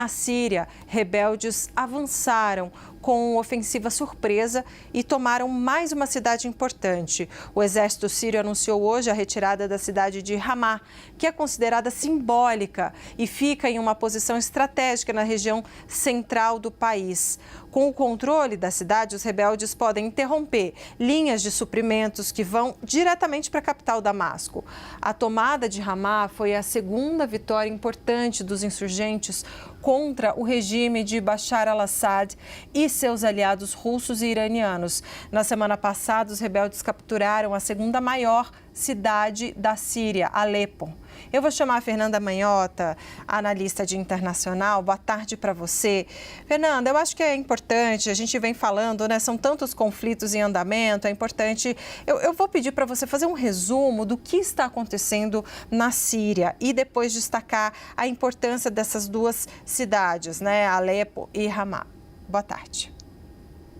Na Síria, rebeldes avançaram com ofensiva surpresa e tomaram mais uma cidade importante. O exército sírio anunciou hoje a retirada da cidade de Ramá, que é considerada simbólica e fica em uma posição estratégica na região central do país. Com o controle da cidade, os rebeldes podem interromper linhas de suprimentos que vão diretamente para a capital, Damasco. A tomada de Ramá foi a segunda vitória importante dos insurgentes contra o regime de Bashar al-Assad e seus aliados russos e iranianos. Na semana passada, os rebeldes capturaram a segunda maior cidade da Síria, Alepo. Eu vou chamar a Fernanda Manhota, analista de internacional. Boa tarde para você. Fernanda, eu acho que é importante, a gente vem falando, né? São tantos conflitos em andamento, é importante. Eu vou pedir para você fazer um resumo do que está acontecendo na Síria e depois destacar a importância dessas duas cidades, né? Alepo e Ramá. Boa tarde.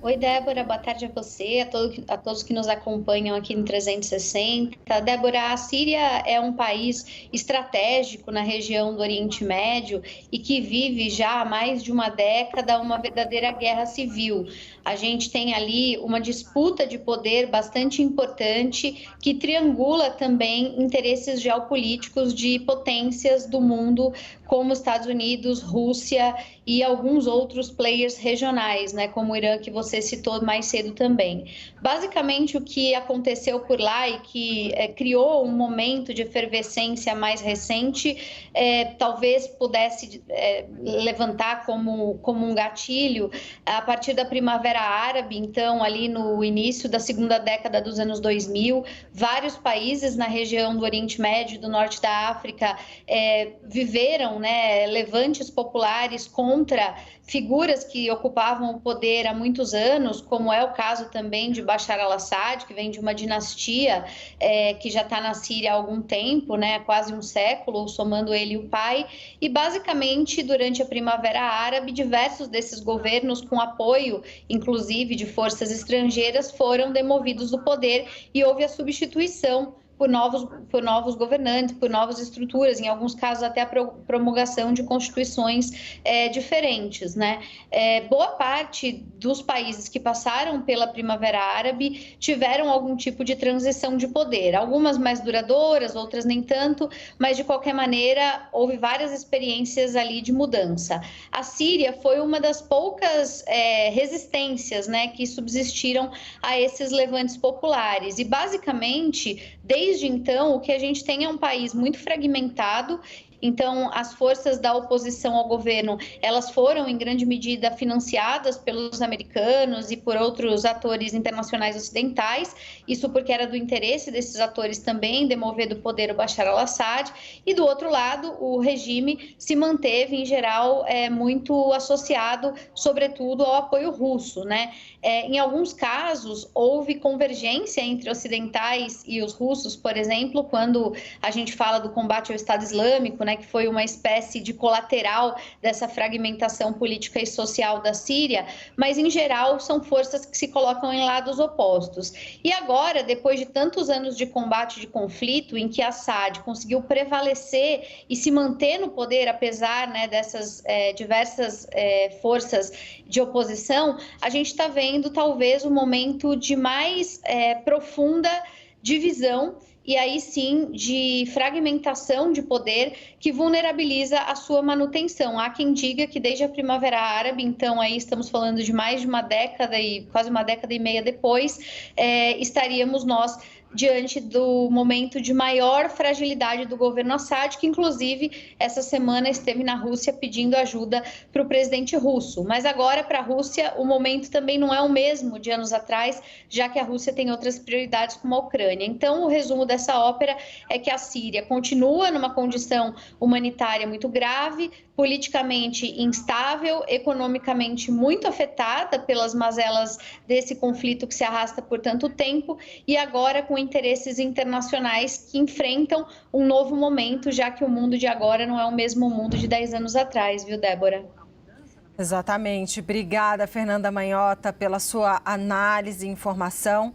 Oi, Débora, boa tarde a você, a todos que nos acompanham aqui no 360. Débora, a Síria é um país estratégico na região do Oriente Médio e que vive já há mais de uma década uma verdadeira guerra civil. A gente tem ali uma disputa de poder bastante importante que triangula também interesses geopolíticos de potências do mundo, como Estados Unidos, Rússia e alguns outros players regionais, né, como o Irã, que você citou mais cedo também. Basicamente, o que aconteceu por lá e que criou um momento de efervescência mais recente, talvez pudesse levantar como um gatilho a partir da Primavera Árabe. Então, ali no início da segunda década dos anos 2000, vários países na região do Oriente Médio e do Norte da África viveram, né, levantes populares contra figuras que ocupavam o poder há muitos anos, como é o caso também de Bashar al-Assad, que vem de uma dinastia que já está na Síria há algum tempo, né, quase um século, somando ele e o pai. E basicamente, durante a Primavera Árabe, diversos desses governos, com apoio, inclusive, de forças estrangeiras, foram demovidos do poder e houve a substituição por novos governantes, por novas estruturas, em alguns casos até a promulgação de constituições diferentes, né? Boa parte dos países que passaram pela Primavera Árabe tiveram algum tipo de transição de poder, algumas mais duradouras, outras nem tanto, mas de qualquer maneira houve várias experiências ali de mudança. A Síria foi uma das poucas resistências, né, que subsistiram a esses levantes populares e basicamente desde então, o que a gente tem é um país muito fragmentado. Então, as forças da oposição ao governo, elas foram, em grande medida, financiadas pelos americanos e por outros atores internacionais ocidentais. Isso porque era do interesse desses atores também demover do poder o Bashar al-Assad. E, do outro lado, o regime se manteve, em geral, muito associado, sobretudo, ao apoio russo, né? Em alguns casos, houve convergência entre ocidentais e os russos, por exemplo, quando a gente fala do combate ao Estado Islâmico, né, que foi uma espécie de colateral dessa fragmentação política e social da Síria, mas, em geral, são forças que se colocam em lados opostos. E agora, depois de tantos anos de combate, de conflito, em que Assad conseguiu prevalecer e se manter no poder, apesar, né, dessas diversas forças de oposição, a gente está vendo, talvez, um momento de mais profunda divisão e aí sim de fragmentação de poder que vulnerabiliza a sua manutenção. Há quem diga que desde a Primavera Árabe, então aí estamos falando de mais de uma década e quase uma década e meia depois, estaríamos nós diante do momento de maior fragilidade do governo Assad, que inclusive essa semana esteve na Rússia pedindo ajuda para o presidente russo. Mas agora para a Rússia o momento também não é o mesmo de anos atrás, já que a Rússia tem outras prioridades como a Ucrânia. Então o resumo dessa ópera é que a Síria continua numa condição humanitária muito grave, politicamente instável, economicamente muito afetada pelas mazelas desse conflito que se arrasta por tanto tempo e agora com interesses internacionais que enfrentam um novo momento, já que o mundo de agora não é o mesmo mundo de 10 anos atrás, viu, Débora? Exatamente. Obrigada, Fernanda Manhota, pela sua análise e informação.